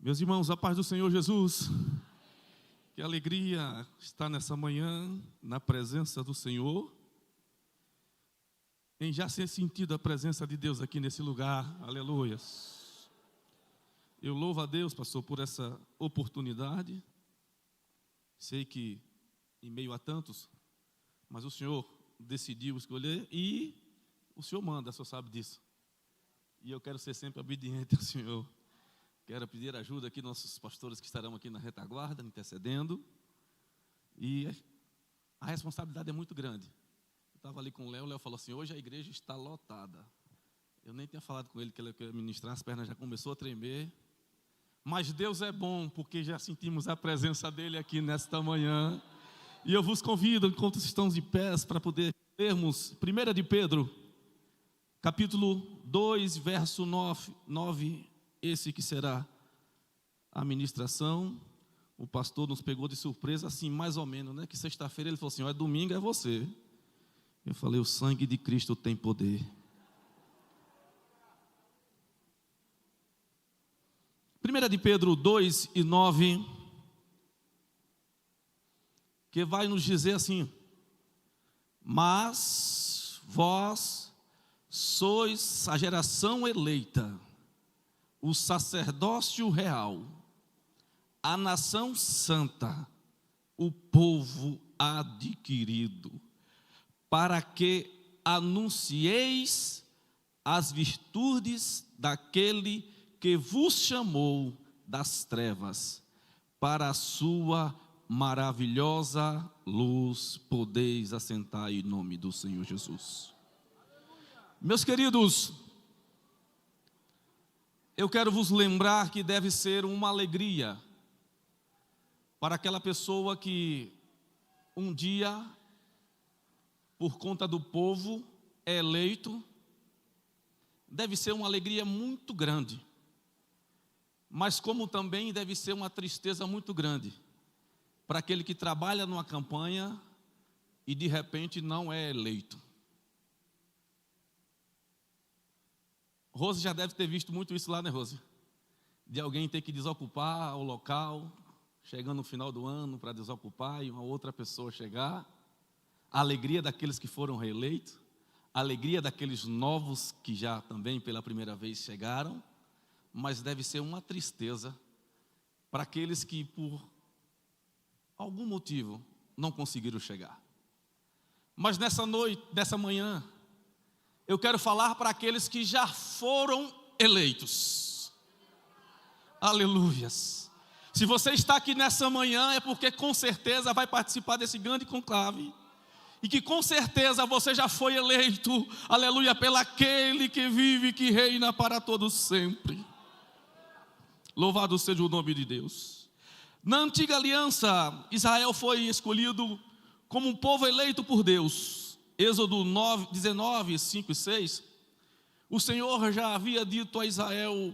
Meus irmãos, a paz do Senhor Jesus, que alegria estar nessa manhã na presença do Senhor, em já ser sentido a presença de Deus aqui nesse lugar, aleluias. Eu louvo a Deus, pastor, por essa oportunidade. Sei que em meio a tantos, mas o Senhor decidiu escolher e o Senhor manda, o Senhor sabe disso. E eu quero ser sempre obediente ao Senhor. Quero pedir ajuda aqui, nossos pastores que estarão aqui na retaguarda, intercedendo. E a responsabilidade é muito grande. Eu estava ali com o Léo falou assim, hoje a igreja está lotada. Eu nem tinha falado com ele que ele queria ministrar, as pernas já começou a tremer. Mas Deus é bom, porque já sentimos a presença dEle aqui nesta manhã. E eu vos convido, enquanto estamos de pés, para poder lermos 1 de Pedro, capítulo 2, verso 9, esse que será a ministração. O pastor nos pegou de surpresa, assim, mais ou menos, né? Que sexta-feira ele falou assim, é domingo, é você. Eu falei, o sangue de Cristo tem poder. 1 de Pedro 2 e 9, que vai nos dizer assim, mas vós sois a geração eleita, o sacerdócio real, a nação santa, o povo adquirido, para que anuncieis as virtudes daquele que vos chamou das trevas, para a sua maravilhosa luz, podeis assentar em nome do Senhor Jesus. Meus queridos, eu quero vos lembrar que deve ser uma alegria para aquela pessoa que um dia, por conta do povo, é eleito. Deve ser uma alegria muito grande, mas como também deve ser uma tristeza muito grande para aquele que trabalha numa campanha e de repente não é eleito. Rose já deve ter visto muito isso lá, né, Rose? De alguém ter que desocupar o local, chegando no final do ano para desocupar e uma outra pessoa chegar. A alegria daqueles que foram reeleitos, a alegria daqueles novos que já também pela primeira vez chegaram, mas deve ser uma tristeza para aqueles que por algum motivo não conseguiram chegar. Mas nessa noite, nessa manhã, eu quero falar para aqueles que já foram eleitos. Aleluias. Se você está aqui nessa manhã é porque com certeza vai participar desse grande conclave. E que com certeza você já foi eleito, aleluia, pelo aquele que vive e que reina para todos sempre. Louvado seja o nome de Deus. Na antiga aliança, Israel foi escolhido como um povo eleito por Deus. Êxodo 19, 5 e 6, o Senhor já havia dito a Israel,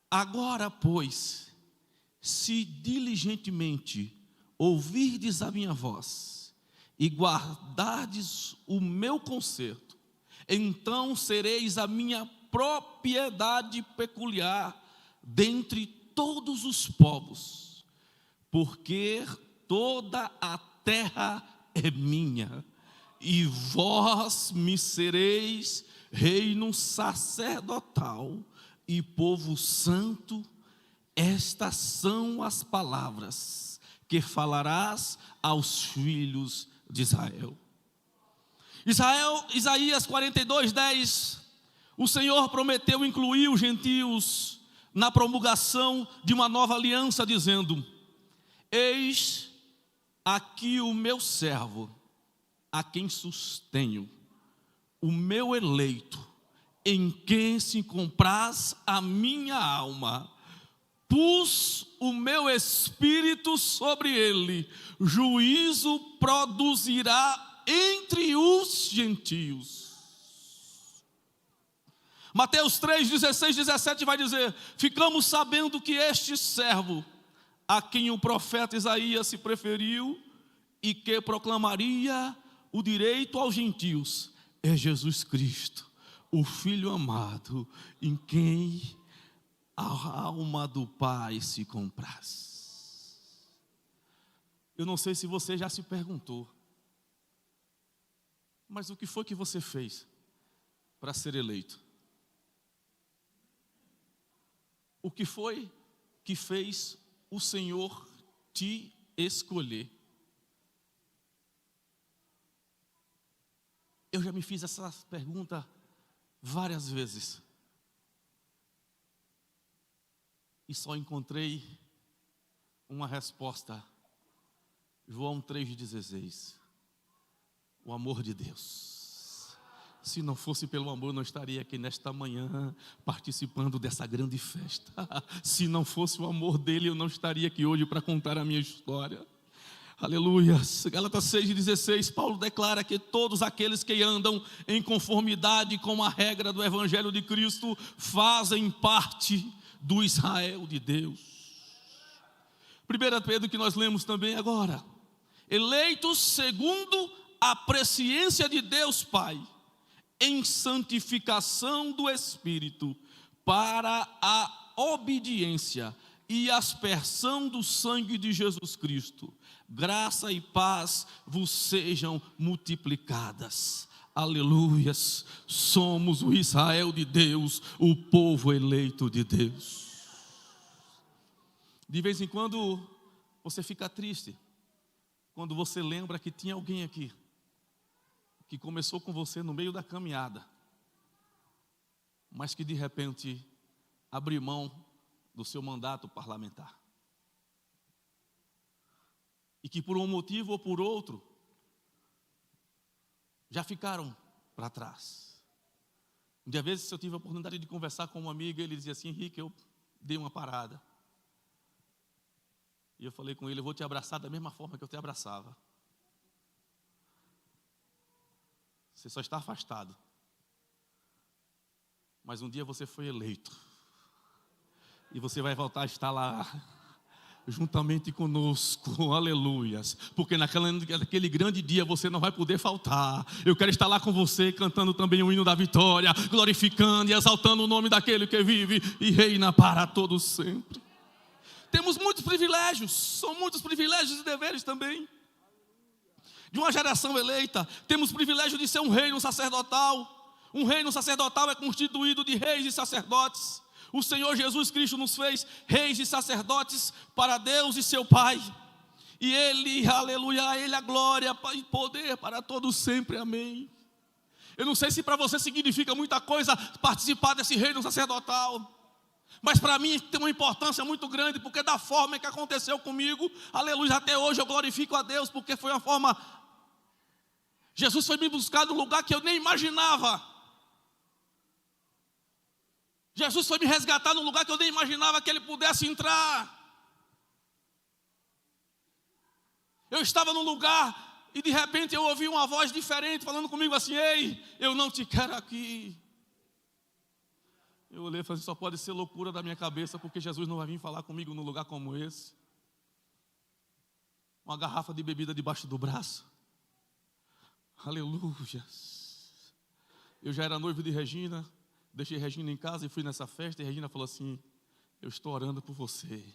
agora, pois, se diligentemente ouvirdes a minha voz e guardardes o meu concerto, então sereis a minha propriedade peculiar dentre todos os povos, porque toda a terra é minha. E vós me sereis reino sacerdotal e povo santo. Estas são as palavras que falarás aos filhos de Israel. Isaías 42, 10. O Senhor prometeu incluir os gentios na promulgação de uma nova aliança, dizendo, eis aqui o meu servo, a quem sustenho, o meu eleito, em quem se compraz a minha alma. Pus o meu espírito sobre ele, juízo produzirá entre os gentios. Mateus 3, 16, 17 vai dizer, ficamos sabendo que este servo, a quem o profeta Isaías se preferiu, e que proclamaria o direito aos gentios, é Jesus Cristo, o Filho amado, em quem a alma do Pai se compraz. Eu não sei se você já se perguntou, mas o que foi que você fez para ser eleito? O que foi que fez o Senhor te escolher? Eu já me fiz essa pergunta várias vezes. E só encontrei uma resposta. João 3,16. O amor de Deus. Se não fosse pelo amor, eu não estaria aqui nesta manhã participando dessa grande festa. Se não fosse o amor dele, eu não estaria aqui hoje para contar a minha história. Aleluia. Gálatas 6,16, Paulo declara que todos aqueles que andam em conformidade com a regra do Evangelho de Cristo fazem parte do Israel de Deus. 1 Pedro, que nós lemos também agora: eleitos segundo a presciência de Deus Pai, em santificação do Espírito, para a obediência e aspersão do sangue de Jesus Cristo. Graça e paz vos sejam multiplicadas. Aleluias, somos o Israel de Deus, o povo eleito de Deus. De vez em quando você fica triste, quando você lembra que tinha alguém aqui, que começou com você no meio da caminhada, mas que de repente abriu mão do seu mandato parlamentar. E que por um motivo ou por outro, já ficaram para trás. Um dia, vezes, eu tive a oportunidade de conversar com um amigo, ele dizia assim: Henrique, eu dei uma parada. E eu falei com ele: eu vou te abraçar da mesma forma que eu te abraçava. Você só está afastado. Mas um dia você foi eleito. E você vai voltar a estar lá, juntamente conosco, aleluias, porque naquele grande dia você não vai poder faltar. Eu quero estar lá com você, cantando também o hino da vitória, glorificando e exaltando o nome daquele que vive e reina para todos sempre. Temos muitos privilégios, são muitos privilégios e deveres também. De uma geração eleita, temos o privilégio de ser um reino sacerdotal. Um reino sacerdotal é constituído de reis e sacerdotes. O Senhor Jesus Cristo nos fez reis e sacerdotes para Deus e seu Pai. E Ele, aleluia, a Ele a glória e poder para todos sempre, amém. Eu não sei se para você significa muita coisa participar desse reino sacerdotal, mas para mim tem uma importância muito grande, porque da forma que aconteceu comigo, aleluia, até hoje eu glorifico a Deus, porque foi uma forma, Jesus foi me buscar num lugar que eu nem imaginava. Jesus foi me resgatar num lugar que eu nem imaginava que Ele pudesse entrar. Eu estava num lugar e de repente eu ouvi uma voz diferente falando comigo assim: ei, eu não te quero aqui. Eu olhei e falei: só pode ser loucura da minha cabeça, porque Jesus não vai vir falar comigo num lugar como esse. Uma garrafa de bebida debaixo do braço. Aleluia. Eu já era noivo de Regina. Deixei Regina em casa e fui nessa festa, e Regina falou assim: eu estou orando por você.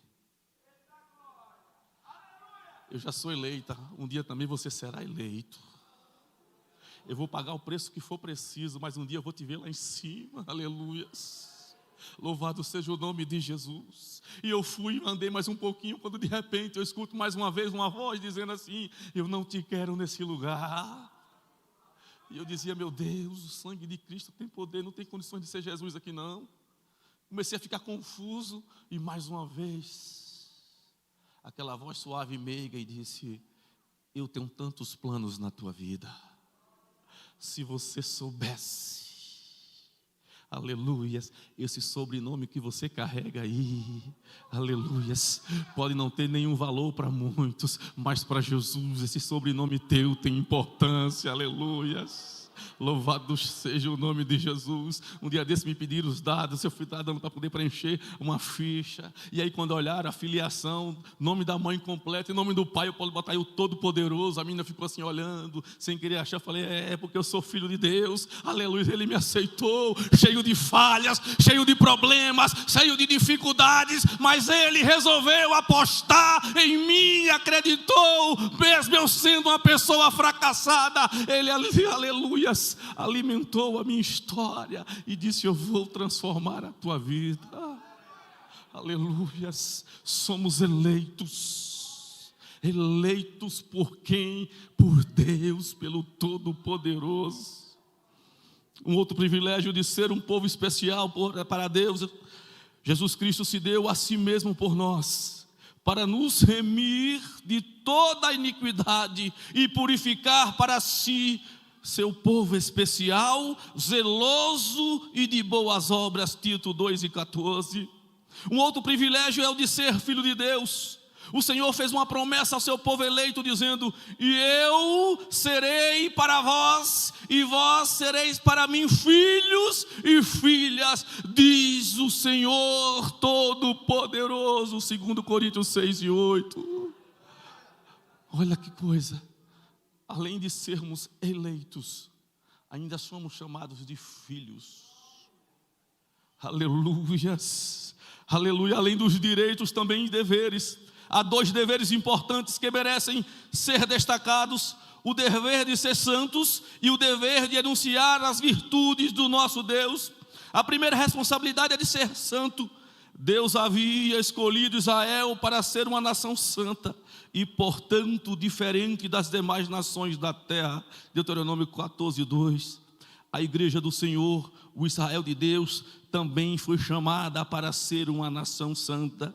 Eu já sou eleita, um dia também você será eleito. Eu vou pagar o preço que for preciso, mas um dia eu vou te ver lá em cima. Aleluia. Louvado seja o nome de Jesus. E eu fui e andei mais um pouquinho, quando de repente eu escuto mais uma vez uma voz dizendo assim: eu não te quero nesse lugar. E eu dizia: meu Deus, o sangue de Cristo tem poder, não tem condições de ser Jesus aqui não. Comecei a ficar confuso, e mais uma vez, aquela voz suave e meiga e disse: eu tenho tantos planos na tua vida. Se você soubesse, aleluias, esse sobrenome que você carrega aí, aleluias, pode não ter nenhum valor para muitos, mas para Jesus esse sobrenome teu tem importância, aleluias. Louvado seja o nome de Jesus. Um dia desse me pediram os dados, eu fui dando para poder preencher uma ficha. E aí quando olharam a filiação, nome da mãe completo e nome do pai, eu posso botar aí o Todo-Poderoso. A menina ficou assim olhando, sem querer achar. Eu falei, porque eu sou filho de Deus. Aleluia, Ele me aceitou, cheio de falhas, cheio de problemas, cheio de dificuldades. Mas Ele resolveu apostar em mim, acreditou, mesmo eu sendo uma pessoa fracassada. Ele, aleluias, alimentou a minha história e disse, eu vou transformar a tua vida. Aleluias, somos eleitos por quem? Por Deus, pelo Todo-Poderoso. Um outro privilégio de ser um povo especial para Deus, Jesus Cristo se deu a si mesmo por nós, para nos remir de toda a iniquidade e purificar para si seu povo especial, zeloso e de boas obras. Tito 2:14. Um outro privilégio é o de ser filho de Deus. O Senhor fez uma promessa ao seu povo eleito, dizendo, e eu serei para vós, e vós sereis para mim filhos e filhas, diz o Senhor Todo-Poderoso, 2 Coríntios 6:8. Olha que coisa, além de sermos eleitos, ainda somos chamados de filhos. Aleluias, aleluia, além dos direitos também deveres. Há 2 deveres importantes que merecem ser destacados: o dever de ser santos e o dever de anunciar as virtudes do nosso Deus. A primeira responsabilidade é de ser santo. Deus havia escolhido Israel para ser uma nação santa e, portanto, diferente das demais nações da terra. Deuteronômio 14:2. A igreja do Senhor, o Israel de Deus, também foi chamada para ser uma nação santa.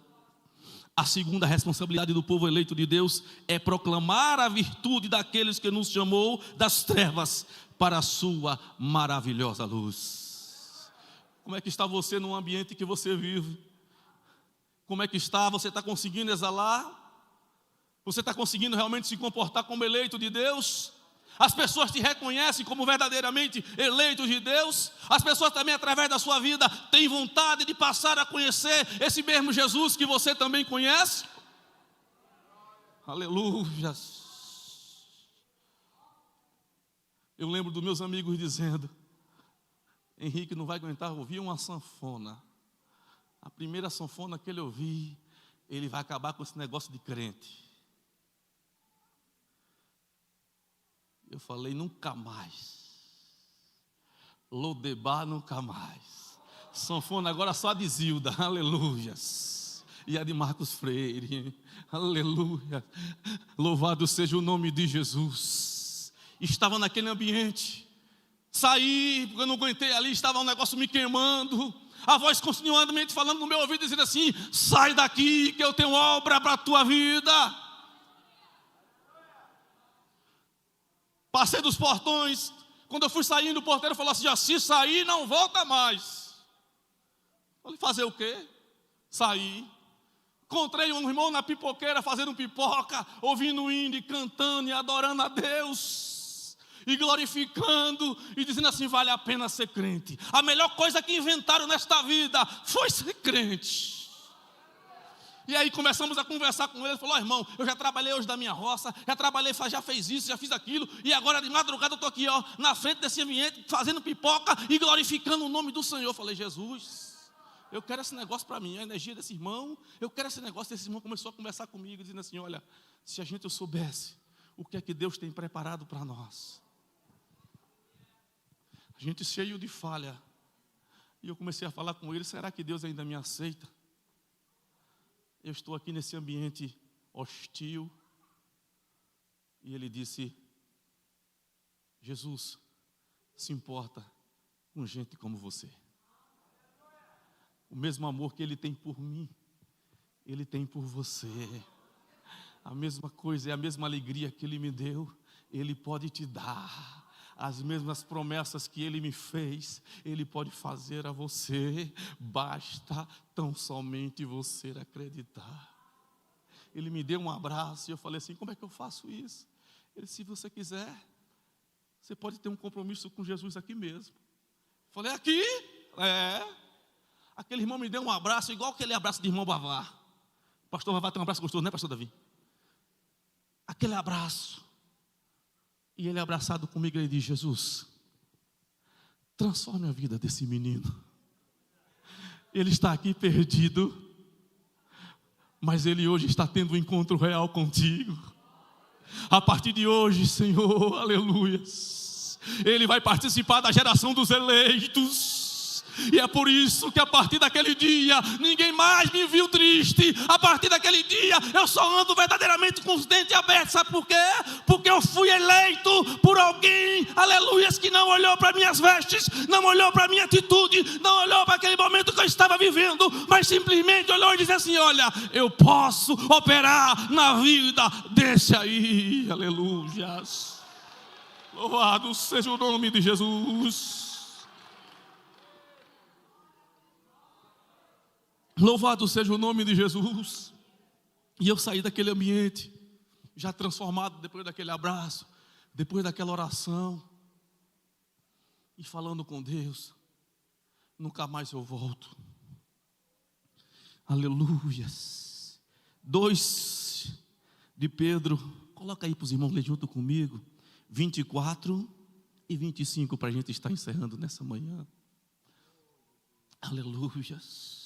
A segunda responsabilidade do povo eleito de Deus é proclamar a virtude daqueles que nos chamou das trevas para a sua maravilhosa luz. Como é que está você no ambiente que você vive? Como é que está? Você está conseguindo exalar? Você está conseguindo realmente se comportar como eleito de Deus? As pessoas te reconhecem como verdadeiramente eleitos de Deus. As pessoas também, através da sua vida, têm vontade de passar a conhecer esse mesmo Jesus que você também conhece. Aleluia. Eu lembro dos meus amigos dizendo, Henrique não vai aguentar ouvir uma sanfona. A primeira sanfona que ele ouvir, ele vai acabar com esse negócio de crente. Eu falei, nunca mais. Lodebar, nunca mais. Sanfona agora só a de Zilda, aleluias. E a de Marcos Freire, aleluia. Louvado seja o nome de Jesus. Estava naquele ambiente. Saí, porque eu não aguentei ali, estava um negócio me queimando. A voz continuamente falando no meu ouvido, dizendo assim, sai daqui que eu tenho obra para a tua vida. Passei dos portões, quando eu fui saindo, o porteiro falou assim, se sair não volta mais. Falei, fazer o quê? Saí. Encontrei um irmão na pipoqueira fazendo pipoca, ouvindo hino, cantando e adorando a Deus. E glorificando e dizendo assim, vale a pena ser crente. A melhor coisa que inventaram nesta vida foi ser crente. E aí começamos a conversar com ele. Ele falou, irmão, eu já trabalhei hoje da minha roça, já fez isso, já fiz aquilo, e agora de madrugada eu estou aqui, na frente desse ambiente, fazendo pipoca e glorificando o nome do Senhor. Eu falei, Jesus, eu quero esse negócio para mim, a energia desse irmão, eu quero esse negócio. Desse irmão começou a conversar comigo, dizendo assim, olha, se a gente soubesse o que é que Deus tem preparado para nós. A gente cheio de falha. E eu comecei a falar com ele, será que Deus ainda me aceita? Eu estou aqui nesse ambiente hostil. E ele disse, Jesus se importa com gente como você. O mesmo amor que Ele tem por mim, Ele tem por você. A mesma coisa, é a mesma alegria que Ele me deu, Ele pode te dar. As mesmas promessas que Ele me fez, Ele pode fazer a você. Basta tão somente você acreditar. Ele me deu um abraço e eu falei assim, como é que eu faço isso? Ele disse, se você quiser, Você pode ter um compromisso com Jesus aqui mesmo. Falei, aqui? É. Aquele irmão me deu um abraço, igual aquele abraço de irmão Bavar. O pastor Bavar tem um abraço gostoso, né, pastor Davi? Aquele abraço. E ele abraçado comigo, ele diz, Jesus, transforme a vida desse menino. Ele está aqui perdido, mas ele hoje está tendo um encontro real contigo. A partir de hoje, Senhor, aleluias, ele vai participar da geração dos eleitos. E é por isso que a partir daquele dia ninguém mais me viu triste. A partir daquele dia eu só ando verdadeiramente com os dentes abertos. Sabe por quê? Porque eu fui eleito por alguém, aleluias, que não olhou para minhas vestes, não olhou para minha atitude, não olhou para aquele momento que eu estava vivendo, mas simplesmente olhou e disse assim, olha, eu posso operar na vida desse aí, aleluias. Louvado seja o nome de Jesus. Louvado seja o nome de Jesus. E eu saí daquele ambiente, já transformado depois daquele abraço, depois daquela oração, e falando com Deus, nunca mais eu volto. Aleluias. 2 de Pedro, coloca aí para os irmãos ler junto comigo, 24 e 25, para a gente estar encerrando nessa manhã. Aleluias.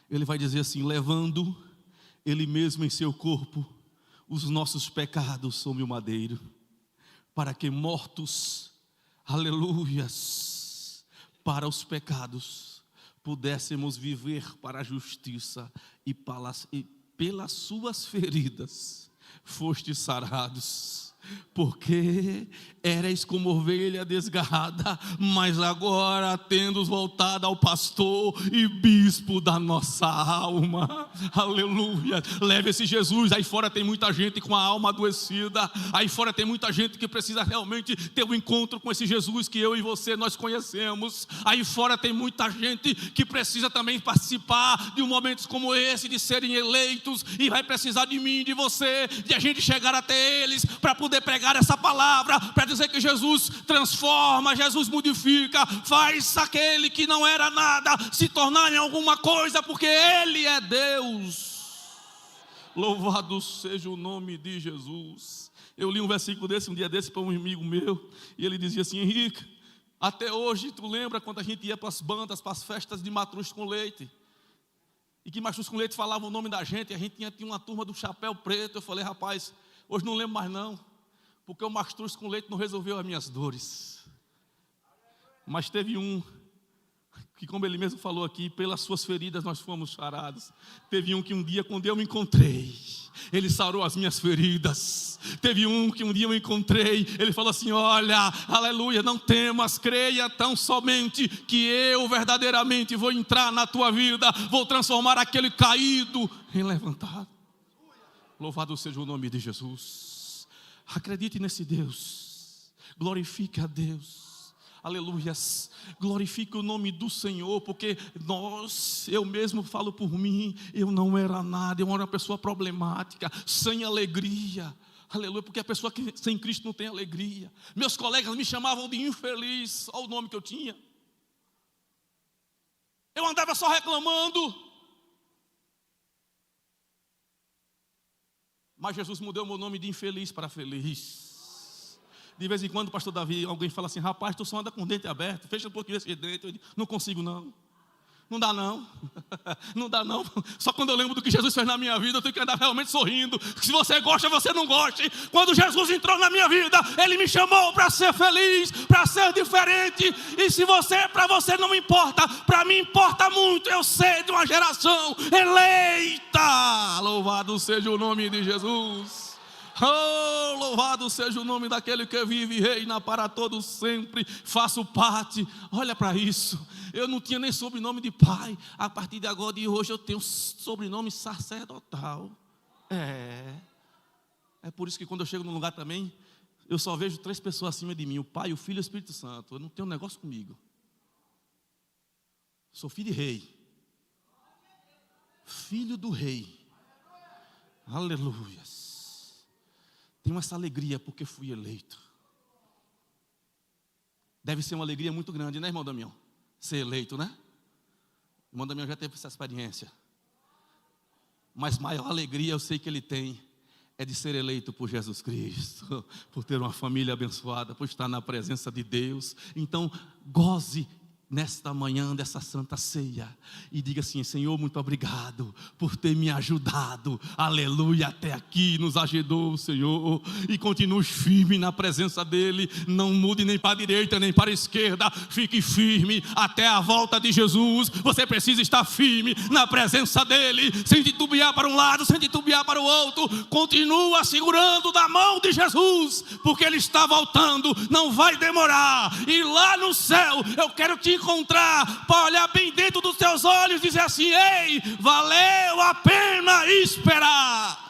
Ele vai dizer assim, levando ele mesmo em seu corpo os nossos pecados sobre o madeiro, para que mortos, aleluias, para os pecados, pudéssemos viver para a justiça, e pelas suas feridas fostes sarados. Porque erais como ovelha desgarrada, mas agora tendos voltado ao pastor e bispo da nossa alma. Aleluia. Leve esse Jesus. Aí fora tem muita gente com a alma adoecida. Aí fora tem muita gente que precisa realmente ter um encontro com esse Jesus que eu e você nós conhecemos. Aí fora tem muita gente que precisa também participar de momentos como esse, de serem eleitos, e vai precisar de mim, de você, de a gente chegar até eles para poder pregar essa palavra, para dizer que Jesus transforma, Jesus modifica, faz aquele que não era nada se tornar em alguma coisa, porque Ele é Deus. Louvado seja o nome de Jesus. Eu li um versículo desse, um dia desse, para um amigo meu, e ele dizia assim, Henrique, até hoje tu lembra quando a gente ia para as bandas, para as festas de matruz com leite, e que matruz com leite falava o nome da gente, e a gente tinha uma turma do chapéu preto. Eu falei, rapaz, hoje não lembro mais não, porque o mastruz com leite não resolveu as minhas dores. Mas teve um, que como ele mesmo falou aqui, pelas suas feridas nós fomos sarados. Teve um que um dia quando eu me encontrei, ele sarou as minhas feridas. Teve um que um dia eu encontrei, ele falou assim, olha, aleluia, não temas, creia tão somente que eu verdadeiramente vou entrar na tua vida, vou transformar aquele caído em levantado. Louvado seja o nome de Jesus. Acredite nesse Deus, glorifique a Deus, aleluias, glorifique o nome do Senhor, porque eu mesmo falo por mim, eu não era nada, eu era uma pessoa problemática, sem alegria, aleluia, porque a pessoa que sem Cristo não tem alegria. Meus colegas me chamavam de infeliz, olha o nome que eu tinha, eu andava só reclamando. Mas Jesus mudou meu nome de infeliz para feliz. De vez em quando, pastor Davi, alguém fala assim, rapaz, tu só anda com dente aberto, fecha um pouquinho esse dente. Eu digo, não consigo não. Não dá não, não dá não. Só quando eu lembro do que Jesus fez na minha vida, eu tenho que andar realmente sorrindo. Se você gosta, você não goste. Quando Jesus entrou na minha vida, Ele me chamou para ser feliz, para ser diferente. E se para você não importa, para mim importa muito. Eu sei de uma geração eleita. Louvado seja o nome de Jesus. Oh, louvado seja o nome daquele que vive e reina para todos sempre. Faço parte, olha para isso. Eu não tinha nem sobrenome de pai. A partir de agora, de hoje, eu tenho sobrenome sacerdotal. É por isso que quando eu chego num lugar também, eu só vejo 3 pessoas acima de mim: o Pai, o Filho e o Espírito Santo. Eu não tenho um negócio comigo. Sou filho de rei, filho do rei. Aleluias. Tenho essa alegria porque fui eleito. Deve ser uma alegria muito grande, né, irmão Damião? Ser eleito, né? O irmão Damião já teve essa experiência. Mas maior alegria eu sei que ele tem é de ser eleito por Jesus Cristo, por ter uma família abençoada, por estar na presença de Deus. Então, goze nesta manhã dessa santa ceia e diga assim: Senhor, muito obrigado por ter me ajudado, aleluia, até aqui nos ajudou, Senhor, e continue firme na presença dEle. Não mude nem para a direita nem para a esquerda, fique firme até a volta de Jesus. Você precisa estar firme na presença dEle, sem titubear para um lado, sem titubear para o outro. Continua segurando da mão de Jesus, porque Ele está voltando, não vai demorar. E lá no céu eu quero te encontrar, para olhar bem dentro dos teus olhos e dizer assim: ei, valeu a pena esperar.